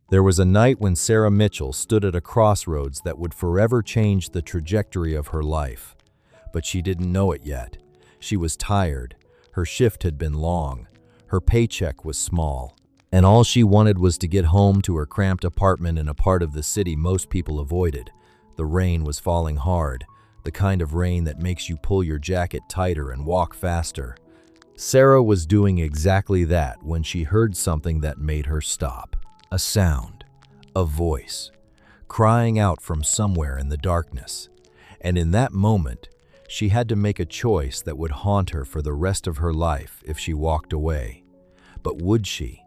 There was a night when Sarah Mitchell stood at a crossroads that would forever change the trajectory of her life. But she didn't know it yet. She was tired. Her shift had been long. Her paycheck was small. And all she wanted was to get home to her cramped apartment in a part of the city most people avoided. The rain was falling hard, the kind of rain that makes you pull your jacket tighter and walk faster. Sarah was doing exactly that when she heard something that made her stop. A sound, a voice, crying out from somewhere in the darkness. And in that moment, she had to make a choice that would haunt her for the rest of her life if she walked away. But would she?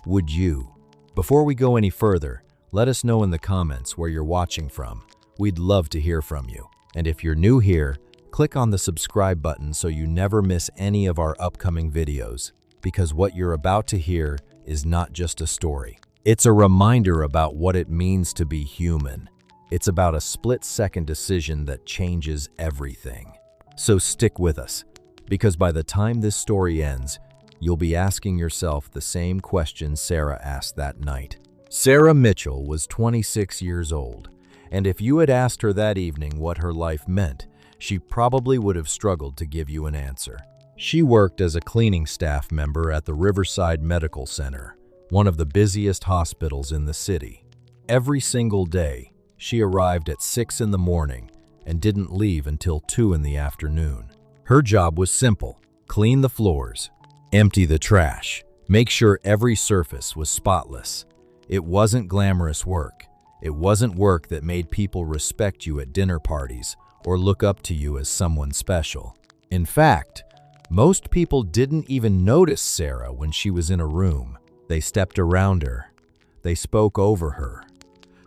Would you? Before we go any further, let us know in the comments where you're watching from. We'd love to hear from you. And if you're new here, click on the subscribe button so you never miss any of our upcoming videos, because what you're about to hear is not just a story. It's a reminder about what it means to be human. It's about a split-second decision that changes everything. So stick with us, because by the time this story ends, you'll be asking yourself the same question Sarah asked that night. Sarah Mitchell was 26 years old, and if you had asked her that evening what her life meant, she probably would have struggled to give you an answer. She worked as a cleaning staff member at the Riverside Medical Center, one of the busiest hospitals in the city. Every single day, she arrived at 6 in the morning and didn't leave until 2 in the afternoon. Her job was simple: clean the floors, empty the trash, make sure every surface was spotless. It wasn't glamorous work. It wasn't work that made people respect you at dinner parties or look up to you as someone special. In fact, most people didn't even notice Sarah when she was in a room. They stepped around her. They spoke over her.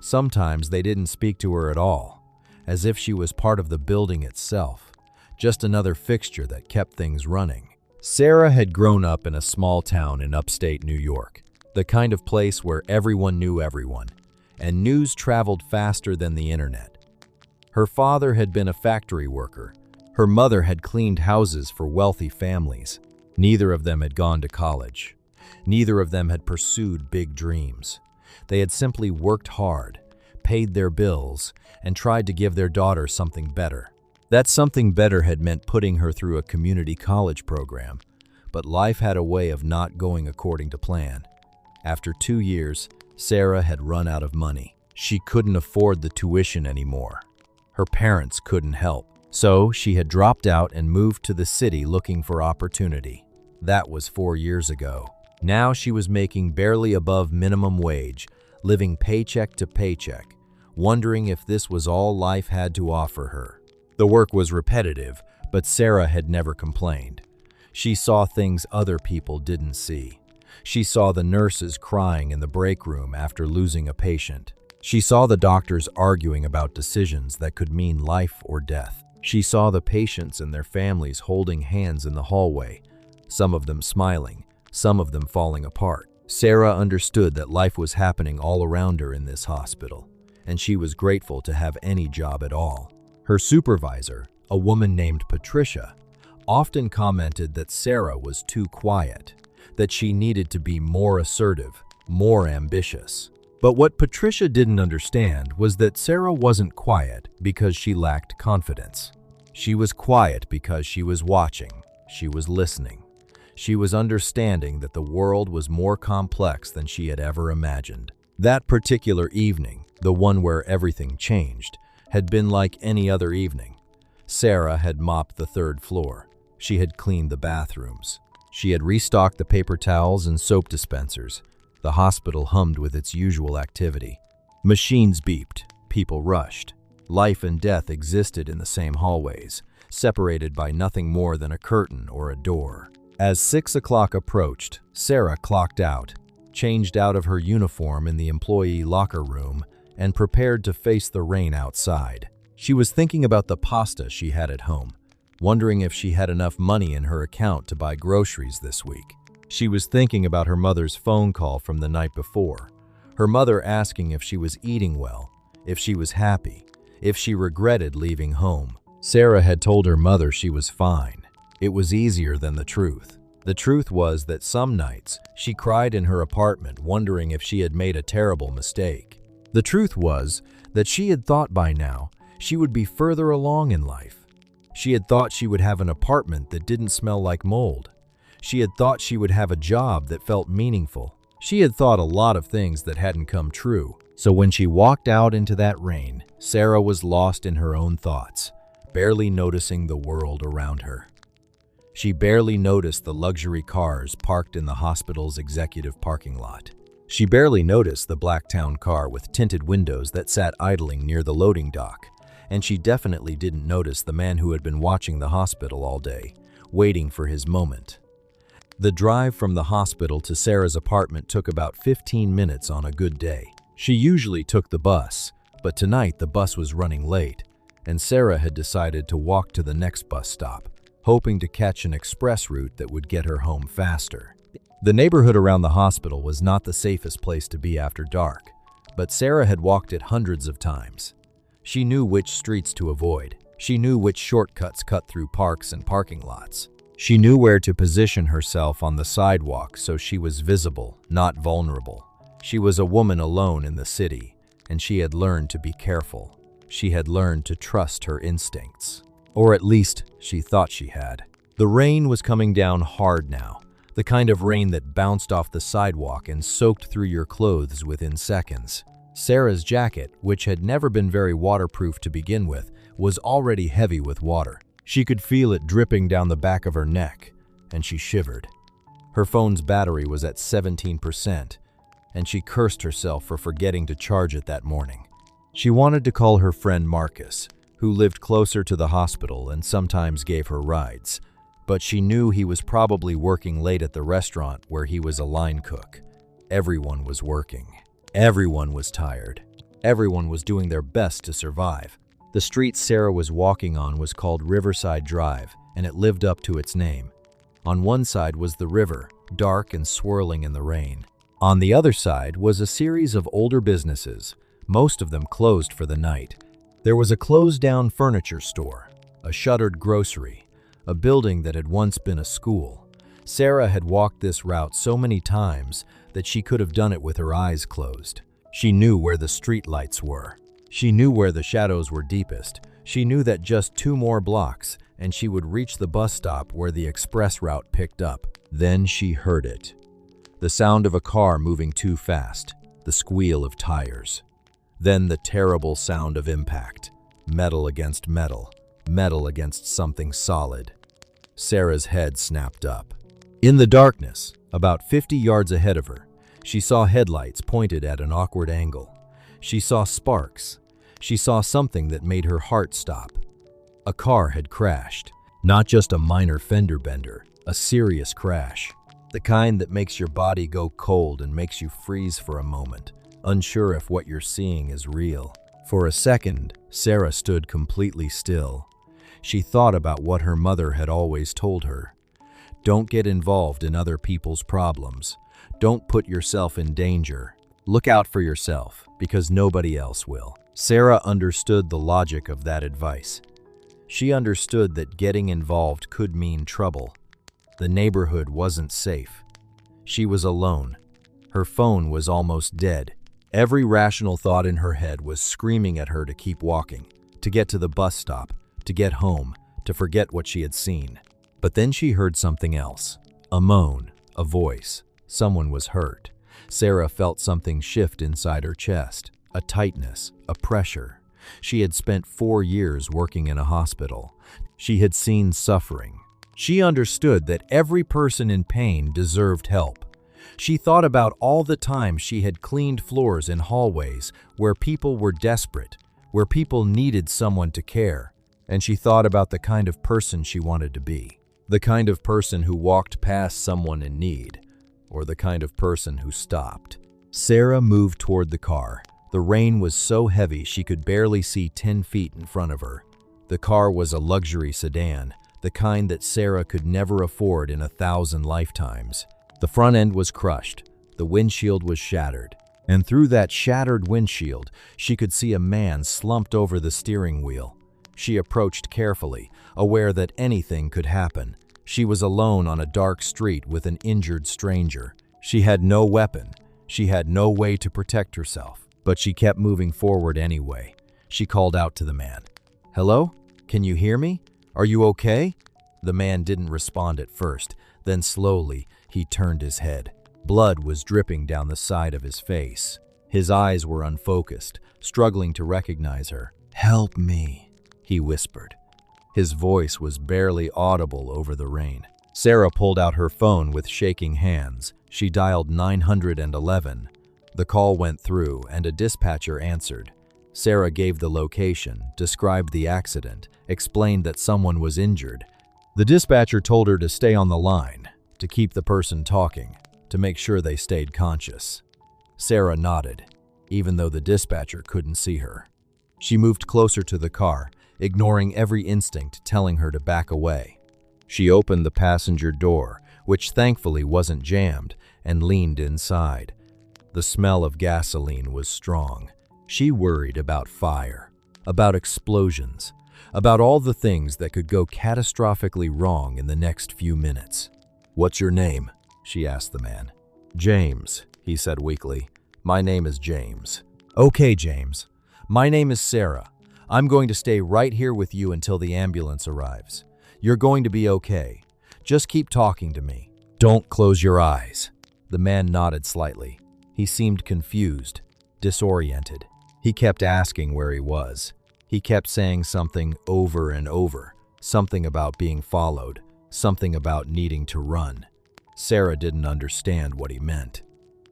Sometimes they didn't speak to her at all, as if she was part of the building itself, just another fixture that kept things running. Sarah had grown up in a small town in upstate New York, the kind of place where everyone knew everyone, and news traveled faster than the internet. Her father had been a factory worker. Her mother had cleaned houses for wealthy families. Neither of them had gone to college. Neither of them had pursued big dreams. They had simply worked hard, paid their bills, and tried to give their daughter something better. That something better had meant putting her through a community college program, but life had a way of not going according to plan. After 2 years, Sarah had run out of money. She couldn't afford the tuition anymore. Her parents couldn't help. So she had dropped out and moved to the city looking for opportunity. That was 4 years ago. Now she was making barely above minimum wage, living paycheck to paycheck, wondering if this was all life had to offer her. The work was repetitive, but Sarah had never complained. She saw things other people didn't see. She saw the nurses crying in the break room after losing a patient. She saw the doctors arguing about decisions that could mean life or death. She saw the patients and their families holding hands in the hallway, some of them smiling, some of them falling apart. Sarah understood that life was happening all around her in this hospital, and she was grateful to have any job at all. Her supervisor, a woman named Patricia, often commented that Sarah was too quiet, that she needed to be more assertive, more ambitious. But what Patricia didn't understand was that Sarah wasn't quiet because she lacked confidence. She was quiet because she was watching, she was listening. She was understanding that the world was more complex than she had ever imagined. That particular evening, the one where everything changed, had been like any other evening. Sarah had mopped the 3rd floor. She had cleaned the bathrooms. She had restocked the paper towels and soap dispensers. The hospital hummed with its usual activity. Machines beeped. People rushed. Life and death existed in the same hallways, separated by nothing more than a curtain or a door. As 6 o'clock approached, Sarah clocked out, changed out of her uniform in the employee locker room, and prepared to face the rain outside. She was thinking about the pasta she had at home, wondering if she had enough money in her account to buy groceries this week. She was thinking about her mother's phone call from the night before, her mother asking if she was eating well, if she was happy, if she regretted leaving home. Sarah had told her mother she was fine. It was easier than the truth. The truth was that some nights she cried in her apartment wondering if she had made a terrible mistake. The truth was that she had thought by now she would be further along in life. She had thought she would have an apartment that didn't smell like mold. She had thought she would have a job that felt meaningful. She had thought a lot of things that hadn't come true. So when she walked out into that rain, Sarah was lost in her own thoughts, barely noticing the world around her. She barely noticed the luxury cars parked in the hospital's executive parking lot. She barely noticed the Blacktown car with tinted windows that sat idling near the loading dock. And she definitely didn't notice the man who had been watching the hospital all day, waiting for his moment. The drive from the hospital to Sarah's apartment took about 15 minutes on a good day. She usually took the bus, but tonight the bus was running late, and Sarah had decided to walk to the next bus stop, hoping to catch an express route that would get her home faster. The neighborhood around the hospital was not the safest place to be after dark, but Sarah had walked it hundreds of times. She knew which streets to avoid. She knew which shortcuts cut through parks and parking lots. She knew where to position herself on the sidewalk so she was visible, not vulnerable. She was a woman alone in the city, and she had learned to be careful. She had learned to trust her instincts. Or at least, she thought she had. The rain was coming down hard now, the kind of rain that bounced off the sidewalk and soaked through your clothes within seconds. Sarah's jacket, which had never been very waterproof to begin with, was already heavy with water. She could feel it dripping down the back of her neck, and she shivered. Her phone's battery was at 17%, and she cursed herself for forgetting to charge it that morning. She wanted to call her friend Marcus, who lived closer to the hospital and sometimes gave her rides, but she knew he was probably working late at the restaurant where he was a line cook. Everyone was working. Everyone was tired. Everyone was doing their best to survive. The street Sarah was walking on was called Riverside Drive, and it lived up to its name. On one side was the river, dark and swirling in the rain. On the other side was a series of older businesses, most of them closed for the night. There was a closed-down furniture store, a shuttered grocery, a building that had once been a school. Sarah had walked this route so many times that she could have done it with her eyes closed. She knew where the street lights were. She knew where the shadows were deepest. She knew that just 2 more blocks and she would reach the bus stop where the express route picked up. Then she heard it. The sound of a car moving too fast, the squeal of tires. Then the terrible sound of impact. Metal against metal, metal against something solid. Sarah's head snapped up. In the darkness, about 50 yards ahead of her, she saw headlights pointed at an awkward angle. She saw sparks. She saw something that made her heart stop. A car had crashed. Not just a minor fender bender, a serious crash. The kind that makes your body go cold and makes you freeze for a moment, unsure if what you're seeing is real. For a second, Sarah stood completely still. She thought about what her mother had always told her. Don't get involved in other people's problems. Don't put yourself in danger. Look out for yourself, because nobody else will. Sarah understood the logic of that advice. She understood that getting involved could mean trouble. The neighborhood wasn't safe. She was alone. Her phone was almost dead. Every rational thought in her head was screaming at her to keep walking, to get to the bus stop, to get home, to forget what she had seen. But then she heard something else. A moan, a voice. Someone was hurt. Sarah felt something shift inside her chest. A tightness, a pressure. She had spent 4 years working in a hospital. She had seen suffering. She understood that every person in pain deserved help. She thought about all the times she had cleaned floors in hallways where people were desperate, where people needed someone to care. And she thought about the kind of person she wanted to be. The kind of person who walked past someone in need, or the kind of person who stopped. Sarah moved toward the car. The rain was so heavy she could barely see 10 feet in front of her. The car was a luxury sedan, the kind that Sarah could never afford in 1,000 lifetimes. The front end was crushed, the windshield was shattered, and through that shattered windshield, she could see a man slumped over the steering wheel. She approached carefully, aware that anything could happen. She was alone on a dark street with an injured stranger. She had no weapon. She had no way to protect herself, but she kept moving forward anyway. She called out to the man. "Hello? Can you hear me? Are you okay?" The man didn't respond at first. Then slowly, he turned his head. Blood was dripping down the side of his face. His eyes were unfocused, struggling to recognize her. "Help me," he whispered. His voice was barely audible over the rain. Sarah pulled out her phone with shaking hands. She dialed 911. The call went through and a dispatcher answered. Sarah gave the location, described the accident, explained that someone was injured. The dispatcher told her to stay on the line, to keep the person talking, to make sure they stayed conscious. Sarah nodded, even though the dispatcher couldn't see her. She moved closer to the car, ignoring every instinct telling her to back away. She opened the passenger door, which thankfully wasn't jammed, and leaned inside. The smell of gasoline was strong. She worried about fire, about explosions, about all the things that could go catastrophically wrong in the next few minutes. "What's your name?" she asked the man. "James," he said weakly. "My name is James." "Okay, James. My name is Sarah. I'm going to stay right here with you until the ambulance arrives. You're going to be okay. Just keep talking to me. Don't close your eyes." The man nodded slightly. He seemed confused, disoriented. He kept asking where he was. He kept saying something over and over, something about being followed, something about needing to run. Sarah didn't understand what he meant.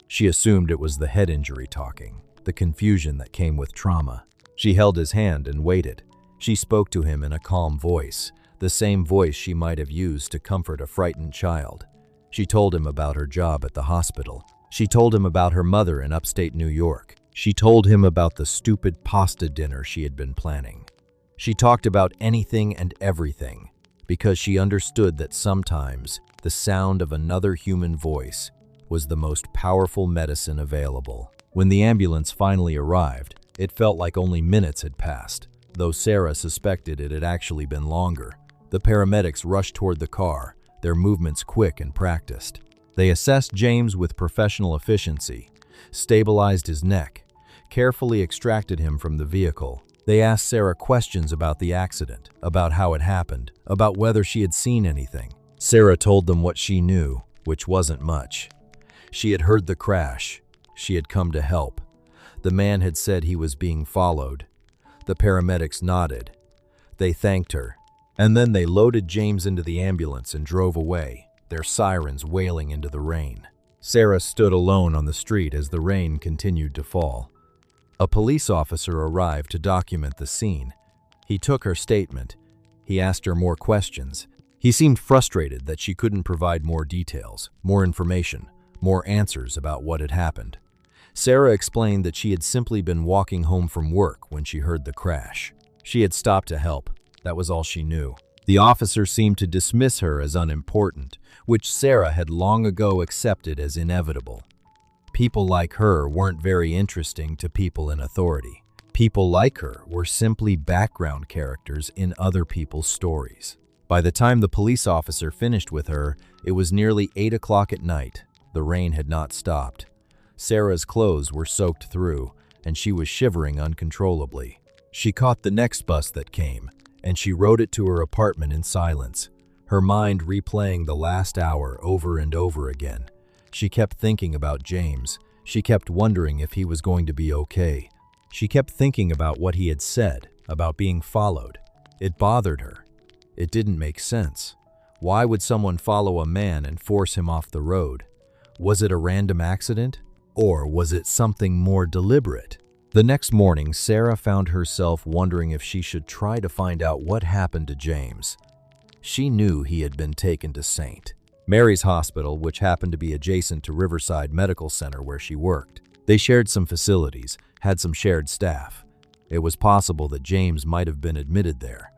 She assumed it was the head injury talking, the confusion that came with trauma. She held his hand and waited. She spoke to him in a calm voice, the same voice she might have used to comfort a frightened child. She told him about her job at the hospital. She told him about her mother in upstate New York. She told him about the stupid pasta dinner she had been planning. She talked about anything and everything, because she understood that sometimes the sound of another human voice was the most powerful medicine available. When the ambulance finally arrived, it felt like only minutes had passed, though Sarah suspected it had actually been longer. The paramedics rushed toward the car, their movements quick and practiced. They assessed James with professional efficiency, stabilized his neck, carefully extracted him from the vehicle. They asked Sarah questions about the accident, about how it happened, about whether she had seen anything. Sarah told them what she knew, which wasn't much. She had heard the crash. She had come to help. The man had said he was being followed. The paramedics nodded. They thanked her. And then they loaded James into the ambulance and drove away, their sirens wailing into the rain. Sarah stood alone on the street as the rain continued to fall. A police officer arrived to document the scene. He took her statement. He asked her more questions. He seemed frustrated that she couldn't provide more details, more information, more answers about what had happened. Sarah explained that she had simply been walking home from work when she heard the crash. She had stopped to help. That was all she knew. The officer seemed to dismiss her as unimportant, which Sarah had long ago accepted as inevitable. People like her weren't very interesting to people in authority. People like her were simply background characters in other people's stories. By the time the police officer finished with her, it was nearly 8 o'clock at night. The rain had not stopped. Sarah's clothes were soaked through, and she was shivering uncontrollably. She caught the next bus that came, and she rode it to her apartment in silence, her mind replaying the last hour over and over again. She kept thinking about James. She kept wondering if he was going to be okay. She kept thinking about what he had said, about being followed. It bothered her. It didn't make sense. Why would someone follow a man and force him off the road? Was it a random accident? Or was it something more deliberate? The next morning, Sarah found herself wondering if she should try to find out what happened to James. She knew he had been taken to St. Mary's Hospital, which happened to be adjacent to Riverside Medical Center where she worked. They shared some facilities, had some shared staff. It was possible that James might have been admitted there.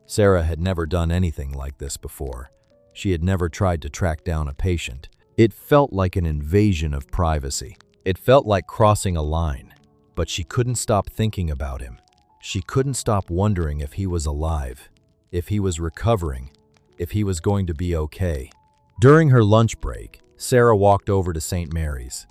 Sarah had never done anything like this before. She had never tried to track down a patient. It felt like an invasion of privacy. It felt like crossing a line. But she couldn't stop thinking about him. She couldn't stop wondering if he was alive, if he was recovering, if he was going to be okay. During her lunch break, Sarah walked over to St. Mary's.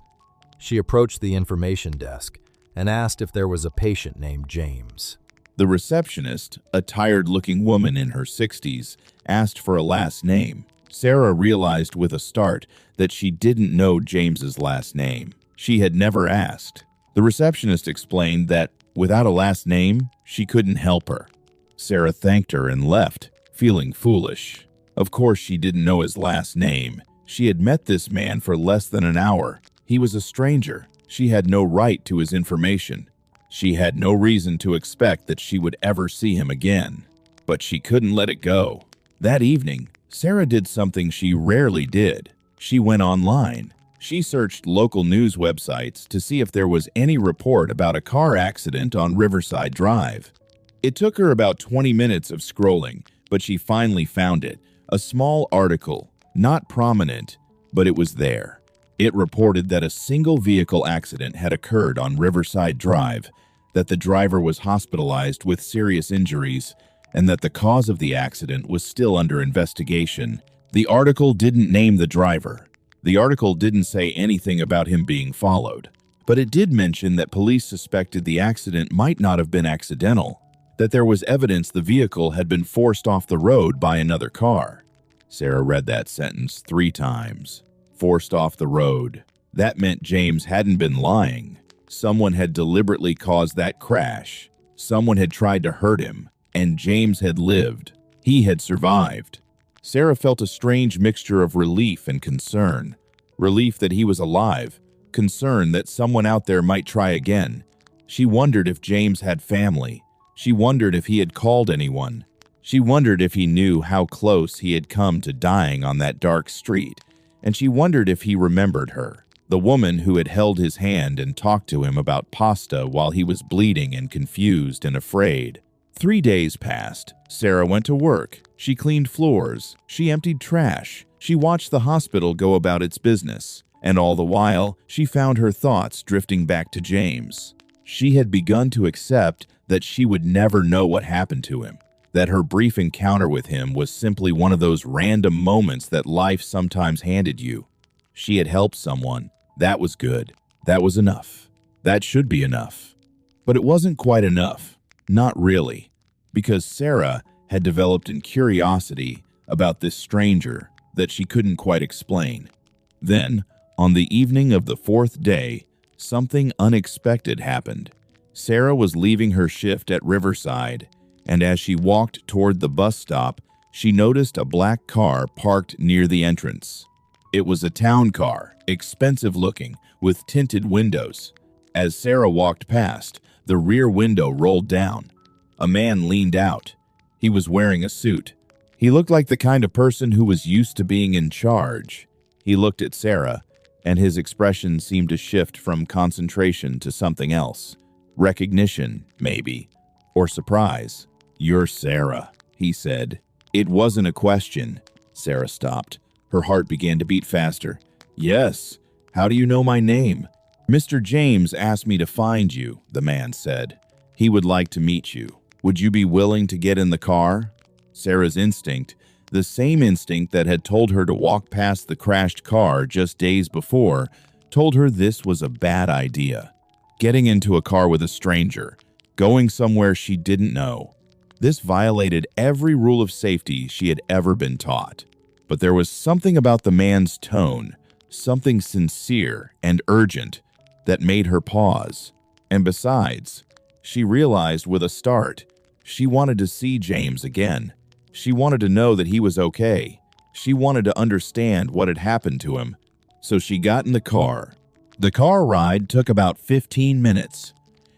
She approached the information desk and asked if there was a patient named James. The receptionist, a tired-looking woman in her 60s, asked for a last name. Sarah realized with a start that she didn't know James's last name. She had never asked. The receptionist explained that without a last name, she couldn't help her. Sarah thanked her and left, feeling foolish. Of course, she didn't know his last name. She had met this man for less than an hour. He was a stranger. She had no right to his information. She had no reason to expect that she would ever see him again. But she couldn't let it go. That evening, Sarah did something she rarely did. She went online. She searched local news websites to see if there was any report about a car accident on Riverside Drive. It took her about 20 minutes of scrolling, but she finally found it. A small article, not prominent, but it was there. It reported that a single vehicle accident had occurred on Riverside Drive, that the driver was hospitalized with serious injuries, and that the cause of the accident was still under investigation. The article didn't name the driver. The article didn't say anything about him being followed, but it did mention that police suspected the accident might not have been accidental, that there was evidence the vehicle had been forced off the road by another car. Sarah read that sentence 3 times. Forced off the road. That meant James hadn't been lying. Someone had deliberately caused that crash. Someone had tried to hurt him, and James had lived. He had survived. Sarah felt a strange mixture of relief and concern. Relief that he was alive, concern that someone out there might try again. She wondered if James had family. She wondered if he had called anyone. She wondered if he knew how close he had come to dying on that dark street, and she wondered if he remembered her, the woman who had held his hand and talked to him about pasta while he was bleeding and confused and afraid. 3 days passed. Sarah went to work. She cleaned floors. She emptied trash. She watched the hospital go about its business. And all the while, she found her thoughts drifting back to James. She had begun to accept that she would never know what happened to him, that her brief encounter with him was simply one of those random moments that life sometimes handed you. She had helped someone. That was good. That was enough. That should be enough. But it wasn't quite enough. Not really. Because Sarah had developed a curiosity about this stranger that she couldn't quite explain. Then, on the evening of the 4th day, something unexpected happened. Sarah was leaving her shift at Riverside, and as she walked toward the bus stop, she noticed a black car parked near the entrance. It was a town car, expensive looking, with tinted windows. As Sarah walked past, the rear window rolled down. A man leaned out. He was wearing a suit. He looked like the kind of person who was used to being in charge. He looked at Sarah, and his expression seemed to shift from concentration to something else. Recognition, maybe, or surprise. "You're Sarah," he said. It wasn't a question. Sarah stopped. Her heart began to beat faster. "Yes. How do you know my name?" "Mr. James asked me to find you," the man said. "He would like to meet you. Would you be willing to get in the car?" Sarah's instinct, the same instinct that had told her to walk past the crashed car just days before, told her this was a bad idea. Getting into a car with a stranger, going somewhere she didn't know. This violated every rule of safety she had ever been taught. But there was something about the man's tone, something sincere and urgent, that made her pause. And besides, she realized with a start, she wanted to see James again. She wanted to know that he was okay. She wanted to understand what had happened to him. So she got in the car. The car ride took about 15 minutes.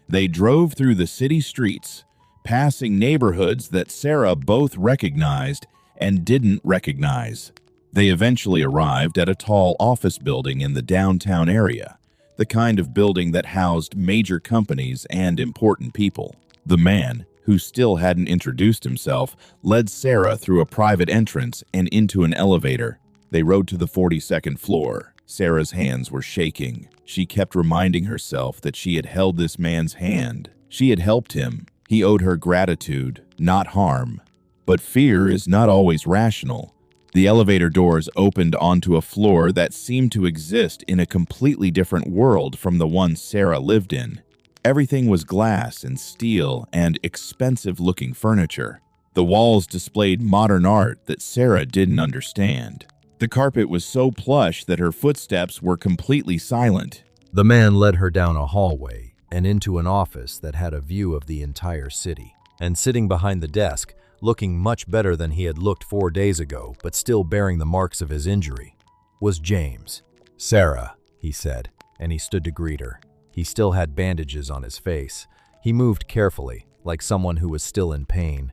They drove through the city streets, passing neighborhoods that Sarah both recognized and didn't recognize. They eventually arrived at a tall office building in the downtown area, the kind of building that housed major companies and important people. The man, who still hadn't introduced himself, led Sarah through a private entrance and into an elevator. They rode to the 42nd floor. Sarah's hands were shaking. She kept reminding herself that she had held this man's hand. She had helped him. He owed her gratitude, not harm. But fear is not always rational. The elevator doors opened onto a floor that seemed to exist in a completely different world from the one Sarah lived in. Everything was glass and steel and expensive-looking furniture. The walls displayed modern art that Sarah didn't understand. The carpet was so plush that her footsteps were completely silent. The man led her down a hallway and into an office that had a view of the entire city. And sitting behind the desk, looking much better than he had looked 4 days ago, but still bearing the marks of his injury, was James. "Sarah," he said, and he stood to greet her. He still had bandages on his face. He moved carefully, like someone who was still in pain,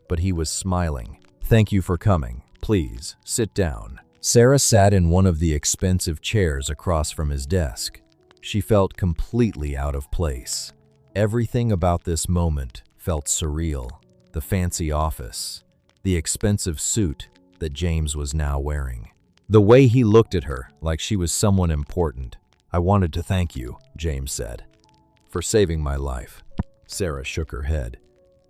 but he was smiling. "Thank you for coming. Please, sit down." Sarah sat in one of the expensive chairs across from his desk. She felt completely out of place. Everything about this moment felt surreal. The fancy office, the expensive suit that James was now wearing. The way he looked at her like she was someone important. "I wanted to thank you," James said, "for saving my life." Sarah shook her head.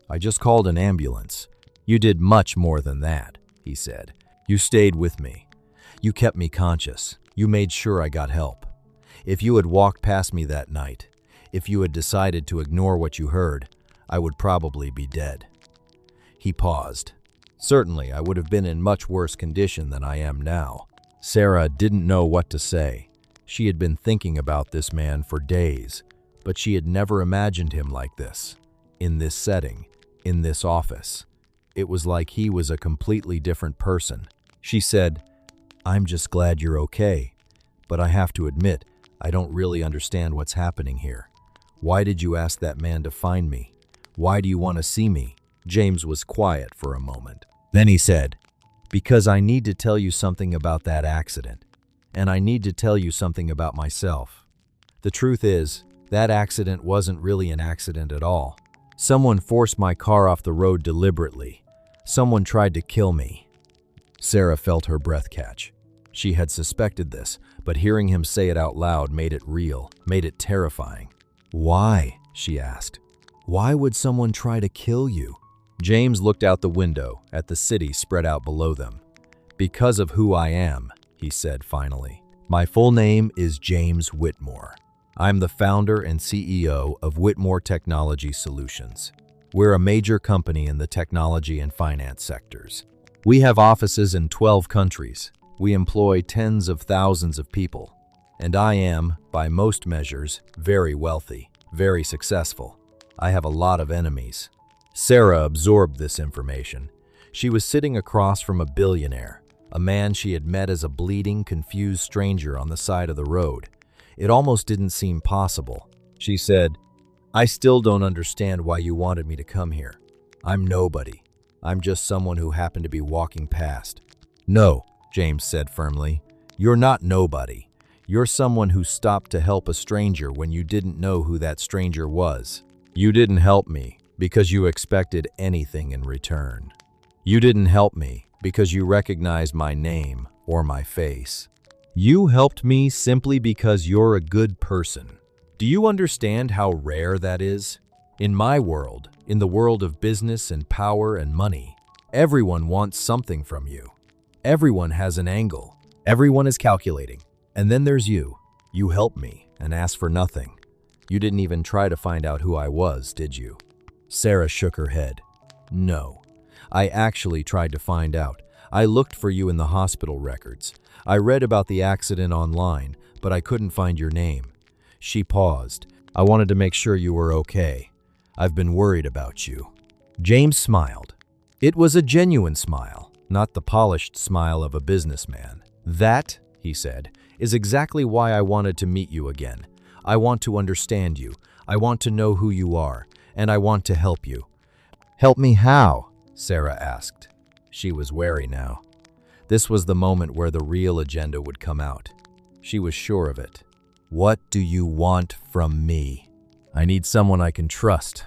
"I just called an ambulance." "You did much more than that," he said. "You stayed with me. You kept me conscious. You made sure I got help. If you had walked past me that night, if you had decided to ignore what you heard, I would probably be dead." He paused. "Certainly, I would have been in much worse condition than I am now." Sarah didn't know what to say. She had been thinking about this man for days, but she had never imagined him like this, in this setting, in this office. It was like he was a completely different person. She said, "I'm just glad you're okay, but I have to admit, I don't really understand what's happening here. Why did you ask that man to find me? Why do you want to see me?" James was quiet for a moment. Then he said, "Because I need to tell you something about that accident, and I need to tell you something about myself. The truth is, that accident wasn't really an accident at all. Someone forced my car off the road deliberately. Someone tried to kill me." Sarah felt her breath catch. She had suspected this, but hearing him say it out loud made it real, made it terrifying. "Why?" she asked. "Why would someone try to kill you?" James looked out the window at the city spread out below them. "Because of who I am," he said finally. "My full name is James Whitmore. I'm the founder and CEO of Whitmore Technology Solutions. We're a major company in the technology and finance sectors. We have offices in 12 countries. We employ tens of thousands of people. And I am, by most measures, very wealthy, very successful. I have a lot of enemies." Sarah absorbed this information. She was sitting across from a billionaire, a man she had met as a bleeding, confused stranger on the side of the road. It almost didn't seem possible. She said, "I still don't understand why you wanted me to come here. I'm nobody. I'm just someone who happened to be walking past." "No," James said firmly. "You're not nobody. You're someone who stopped to help a stranger when you didn't know who that stranger was. You didn't help me because you expected anything in return. You didn't help me because you recognized my name or my face. You helped me simply because you're a good person. Do you understand how rare that is? In my world, in the world of business and power and money, everyone wants something from you. Everyone has an angle. Everyone is calculating. And then there's you. You helped me and asked for nothing. You didn't even try to find out who I was, did you?" Sarah shook her head. "No. I actually tried to find out. I looked for you in the hospital records. I read about the accident online, but I couldn't find your name." She paused. "I wanted to make sure you were okay. I've been worried about you." James smiled. It was a genuine smile, not the polished smile of a businessman. "That," he said, "is exactly why I wanted to meet you again. I want to understand you. I want to know who you are, and I want to help you." "Help me how?" Sarah asked. She was wary now. This was the moment where the real agenda would come out. She was sure of it. "What do you want from me?" "I need someone I can trust,"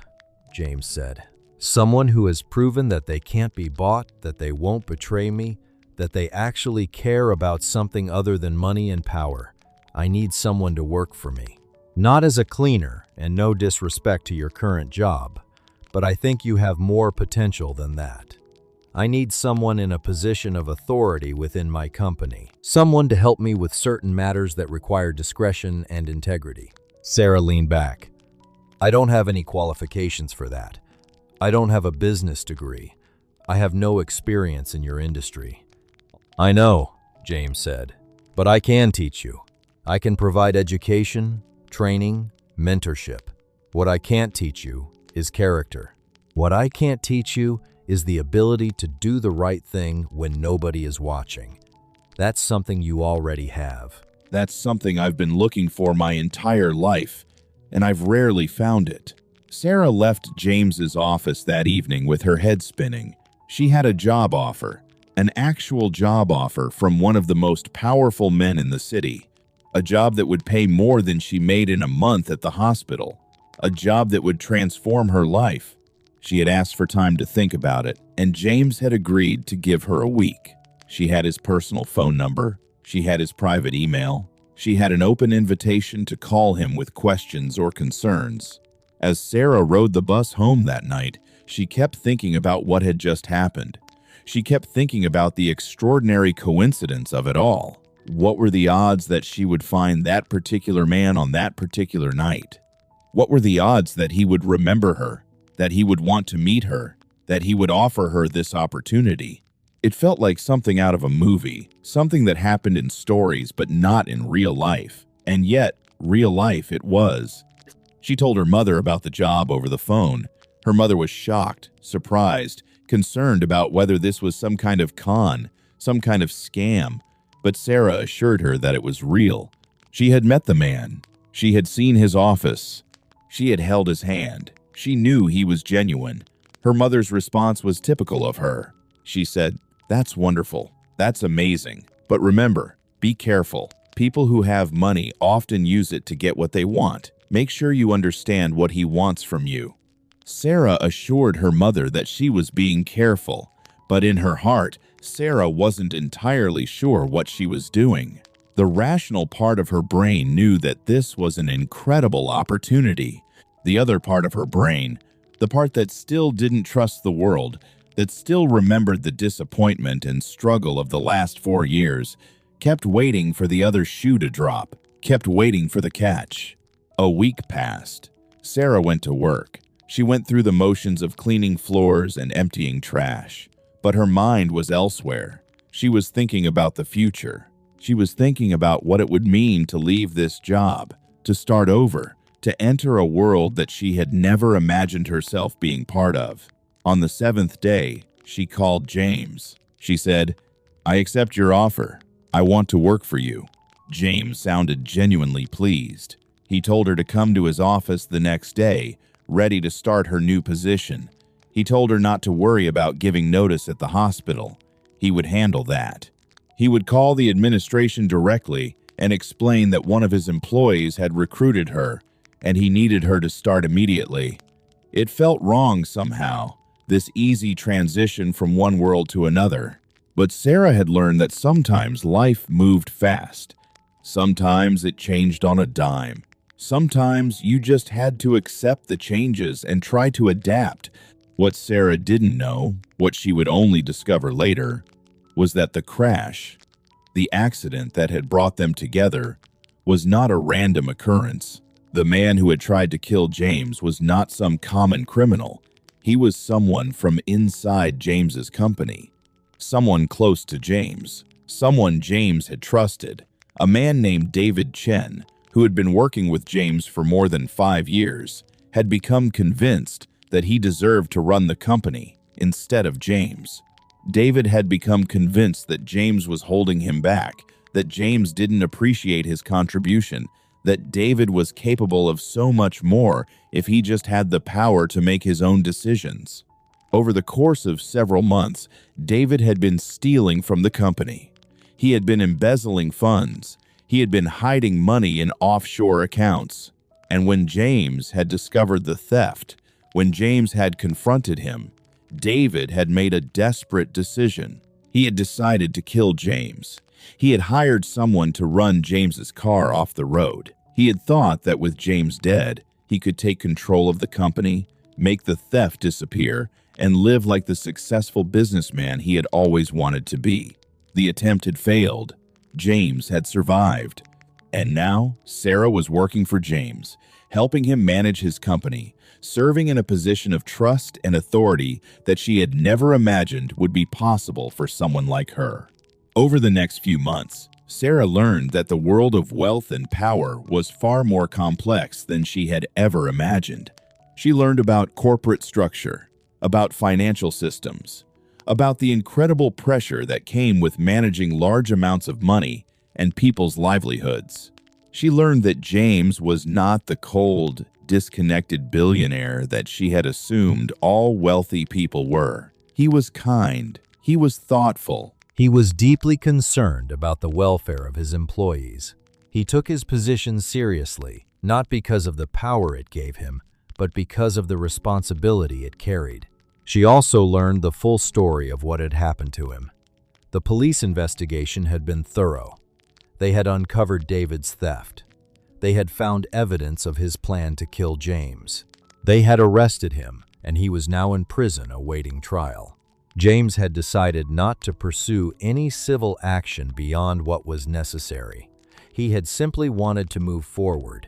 James said. "Someone who has proven that they can't be bought, that they won't betray me, that they actually care about something other than money and power. I need someone to work for me. Not as a cleaner, and no disrespect to your current job, but I think you have more potential than that." I need someone in a position of authority within my company. Someone to help me with certain matters that require discretion and integrity." Sarah leaned back. "I don't have any qualifications for that. I don't have a business degree. I have no experience in your industry." "I know," James said, "but I can teach you. I can provide education, training, mentorship. What I can't teach you is character. What I can't teach you is the ability to do the right thing when nobody is watching. That's something you already have." That's something I've been looking for my entire life, and I've rarely found it. Sarah left James's office that evening with her head spinning. She had a job offer, an actual job offer from one of the most powerful men in the city. A job that would pay more than she made in a month at the hospital. A job that would transform her life. She had asked for time to think about it, and James had agreed to give her a week. She had his personal phone number. She had his private email. She had an open invitation to call him with questions or concerns. As Sarah rode the bus home that night, she kept thinking about what had just happened. She kept thinking about the extraordinary coincidence of it all. What were the odds that she would find that particular man on that particular night? What were the odds that he would remember her? That he would want to meet her, that he would offer her this opportunity? It felt like something out of a movie, something that happened in stories but not in real life. And yet, real life it was. She told her mother about the job over the phone. Her mother was shocked, surprised, concerned about whether this was some kind of con, some kind of scam. But Sarah assured her that it was real. She had met the man. She had seen his office. She had held his hand. She knew he was genuine. Her mother's response was typical of her. She said, "That's wonderful. That's amazing. But remember, be careful. People who have money often use it to get what they want. Make sure you understand what he wants from you." Sarah assured her mother that she was being careful, but in her heart, Sarah wasn't entirely sure what she was doing. The rational part of her brain knew that this was an incredible opportunity. The other part of her brain, the part that still didn't trust the world, that still remembered the disappointment and struggle of the last 4 years, kept waiting for the other shoe to drop, kept waiting for the catch. A week passed. Sarah went to work. She went through the motions of cleaning floors and emptying trash. But her mind was elsewhere. She was thinking about the future. She was thinking about what it would mean to leave this job, to start over, to enter a world that she had never imagined herself being part of. On the 7th day, she called James. She said, "I accept your offer. I want to work for you." James sounded genuinely pleased. He told her to come to his office the next day, ready to start her new position. He told her not to worry about giving notice at the hospital. He would handle that. He would call the administration directly and explain that one of his employees had recruited her and he needed her to start immediately. It felt wrong somehow, this easy transition from one world to another. But Sarah had learned that sometimes life moved fast. Sometimes it changed on a dime. Sometimes you just had to accept the changes and try to adapt. What Sarah didn't know, what she would only discover later, was that the crash, the accident that had brought them together, was not a random occurrence. The man who had tried to kill James was not some common criminal. He was someone from inside James's company. Someone close to James. Someone James had trusted. A man named David Chen, who had been working with James for more than 5 years, had become convinced that he deserved to run the company instead of James. David had become convinced that James was holding him back, that James didn't appreciate his contribution, that David was capable of so much more if he just had the power to make his own decisions. Over the course of several months, David had been stealing from the company. He had been embezzling funds. He had been hiding money in offshore accounts. And when James had discovered the theft, when James had confronted him, David had made a desperate decision. He had decided to kill James. He had hired someone to run James's car off the road. He had thought that with James dead, he could take control of the company, make the theft disappear, and live like the successful businessman he had always wanted to be. The attempt had failed. James had survived. And now, Sarah was working for James, helping him manage his company, serving in a position of trust and authority that she had never imagined would be possible for someone like her. Over the next few months, Sarah learned that the world of wealth and power was far more complex than she had ever imagined. She learned about corporate structure, about financial systems, about the incredible pressure that came with managing large amounts of money and people's livelihoods. She learned that James was not the cold, disconnected billionaire that she had assumed all wealthy people were. He was kind. He was thoughtful. He was deeply concerned about the welfare of his employees. He took his position seriously, not because of the power it gave him, but because of the responsibility it carried. She also learned the full story of what had happened to him. The police investigation had been thorough. They had uncovered David's theft. They had found evidence of his plan to kill James. They had arrested him, and he was now in prison awaiting trial. James had decided not to pursue any civil action beyond what was necessary. He had simply wanted to move forward.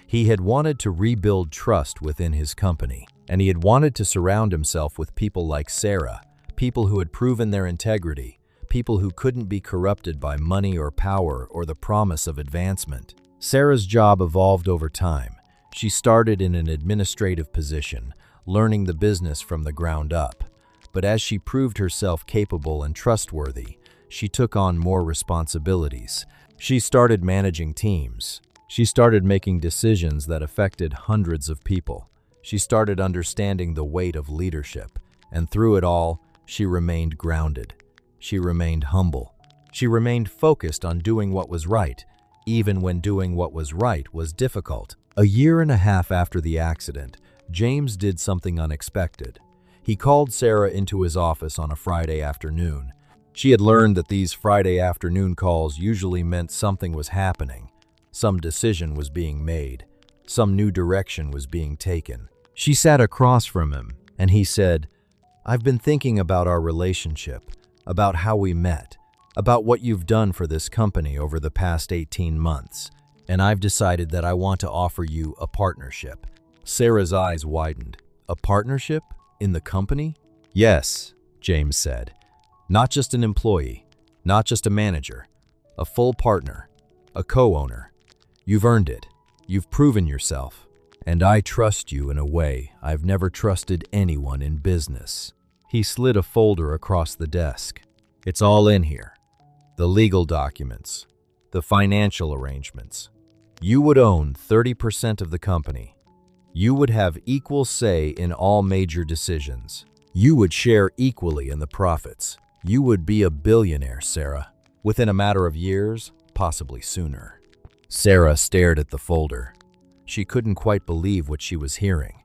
He had wanted to rebuild trust within his company, and he had wanted to surround himself with people like Sarah, people who had proven their integrity, people who couldn't be corrupted by money or power or the promise of advancement. Sarah's job evolved over time. She started in an administrative position, learning the business from the ground up. But as she proved herself capable and trustworthy, she took on more responsibilities. She started managing teams. She started making decisions that affected hundreds of people. She started understanding the weight of leadership. And through it all, she remained grounded. She remained humble. She remained focused on doing what was right, even when doing what was right was difficult. A year and a half after the accident, James did something unexpected. He called Sarah into his office on a Friday afternoon. She had learned that these Friday afternoon calls usually meant something was happening. Some decision was being made. Some new direction was being taken. She sat across from him, and he said, "I've been thinking about our relationship, about how we met, about what you've done for this company over the past 18 months, and I've decided that I want to offer you a partnership." Sarah's eyes widened. "A partnership? In the company?" "Yes," James said. "Not just an employee, not just a manager, a full partner, a co-owner. You've earned it. You've proven yourself. And I trust you in a way I've never trusted anyone in business." He slid a folder across the desk. "It's all in here. The legal documents, the financial arrangements. You would own 30% of the company. You would have equal say in all major decisions. You would share equally in the profits. You would be a billionaire, Sarah, within a matter of years, possibly sooner." Sarah stared at the folder. She couldn't quite believe what she was hearing.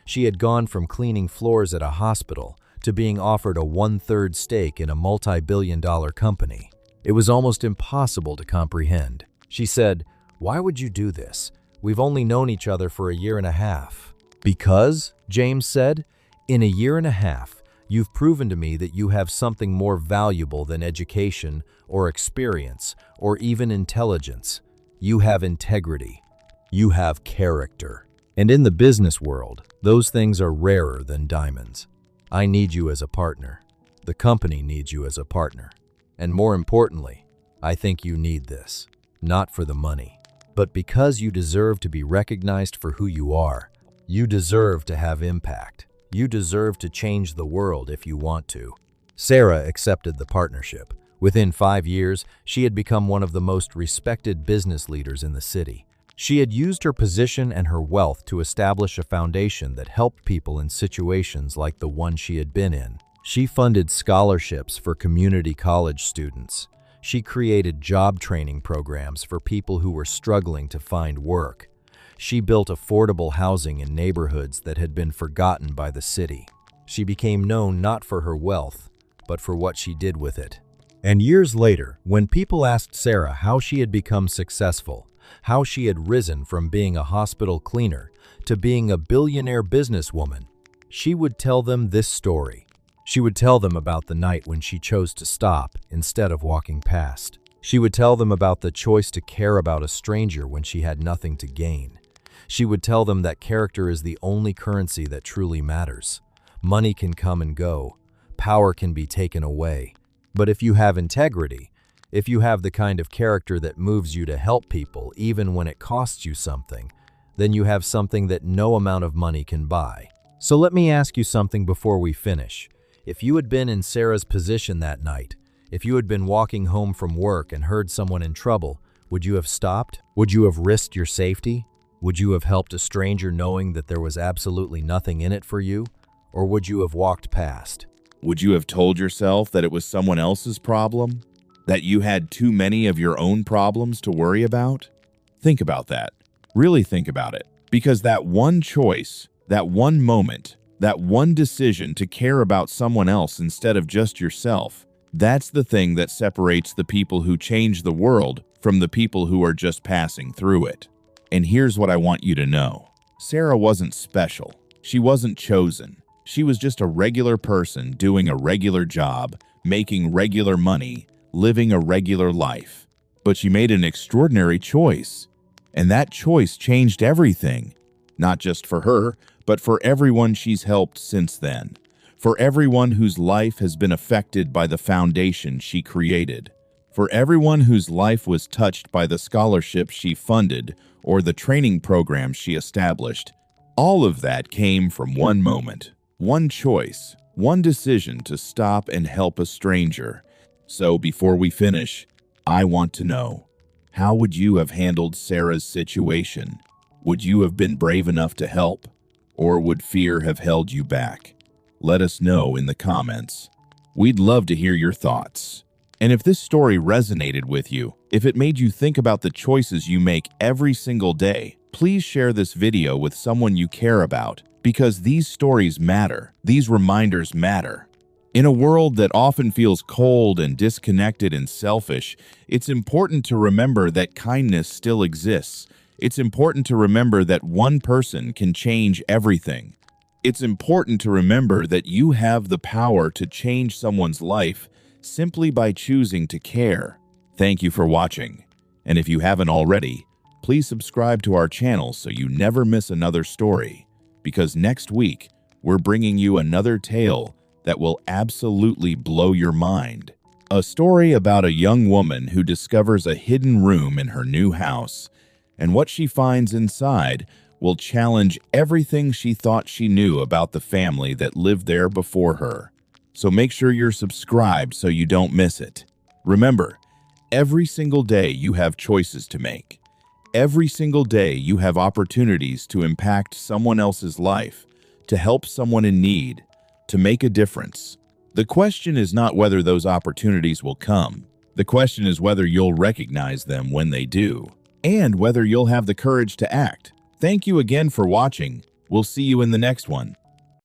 She had gone from cleaning floors at a hospital to being offered a one-third stake in a multi-billion-dollar company. It was almost impossible to comprehend. She said, "Why would you do this? We've only known each other for a year and a half." "Because," James said, "in a year and a half, you've proven to me that you have something more valuable than education or experience or even intelligence. You have integrity. You have character. And in the business world, those things are rarer than diamonds. I need you as a partner. The company needs you as a partner. And more importantly, I think you need this, not for the money, but because you deserve to be recognized for who you are. You deserve to have impact. You deserve to change the world if you want to." Sarah accepted the partnership. Within 5 years, she had become one of the most respected business leaders in the city. She had used her position and her wealth to establish a foundation that helped people in situations like the one she had been in. She funded scholarships for community college students. She created job training programs for people who were struggling to find work. She built affordable housing in neighborhoods that had been forgotten by the city. She became known not for her wealth, but for what she did with it. And years later, when people asked Sarah how she had become successful, how she had risen from being a hospital cleaner to being a billionaire businesswoman, she would tell them this story. She would tell them about the night when she chose to stop instead of walking past. She would tell them about the choice to care about a stranger when she had nothing to gain. She would tell them that character is the only currency that truly matters. Money can come and go. Power can be taken away. But if you have integrity, if you have the kind of character that moves you to help people even when it costs you something, then you have something that no amount of money can buy. So let me ask you something before we finish. If you had been in Sarah's position that night, if you had been walking home from work and heard someone in trouble, would you have stopped? Would you have risked your safety? Would you have helped a stranger knowing that there was absolutely nothing in it for you? Or would you have walked past? Would you have told yourself that it was someone else's problem? That you had too many of your own problems to worry about? Think about that. Really think about it. Because that one choice, that one moment, that one decision to care about someone else instead of just yourself, that's the thing that separates the people who change the world from the people who are just passing through it. And here's what I want you to know. Sarah wasn't special. She wasn't chosen. She was just a regular person doing a regular job, making regular money, living a regular life. But she made an extraordinary choice. And that choice changed everything. Not just for her, but for everyone she's helped since then. For everyone whose life has been affected by the foundation she created. For everyone whose life was touched by the scholarships she funded or the training programs she established. All of that came from one moment, one choice, one decision to stop and help a stranger. So before we finish, I want to know, how would you have handled Sarah's situation? Would you have been brave enough to help? Or would fear have held you back? Let us know in the comments. We'd love to hear your thoughts. And if this story resonated with you, if it made you think about the choices you make every single day, please share this video with someone you care about, because these stories matter. These reminders matter. In a world that often feels cold and disconnected and selfish, it's important to remember that kindness still exists. It's important to remember that one person can change everything. It's important to remember that you have the power to change someone's life simply by choosing to care. Thank you for watching. And if you haven't already, please subscribe to our channel so you never miss another story. Because next week, we're bringing you another tale that will absolutely blow your mind. A story about a young woman who discovers a hidden room in her new house, and what she finds inside will challenge everything she thought she knew about the family that lived there before her. So make sure you're subscribed so you don't miss it. Remember, every single day you have choices to make. Every single day you have opportunities to impact someone else's life, to help someone in need, to make a difference. The question is not whether those opportunities will come. The question is whether you'll recognize them when they do, and whether you'll have the courage to act. Thank you again for watching. We'll see you in the next one.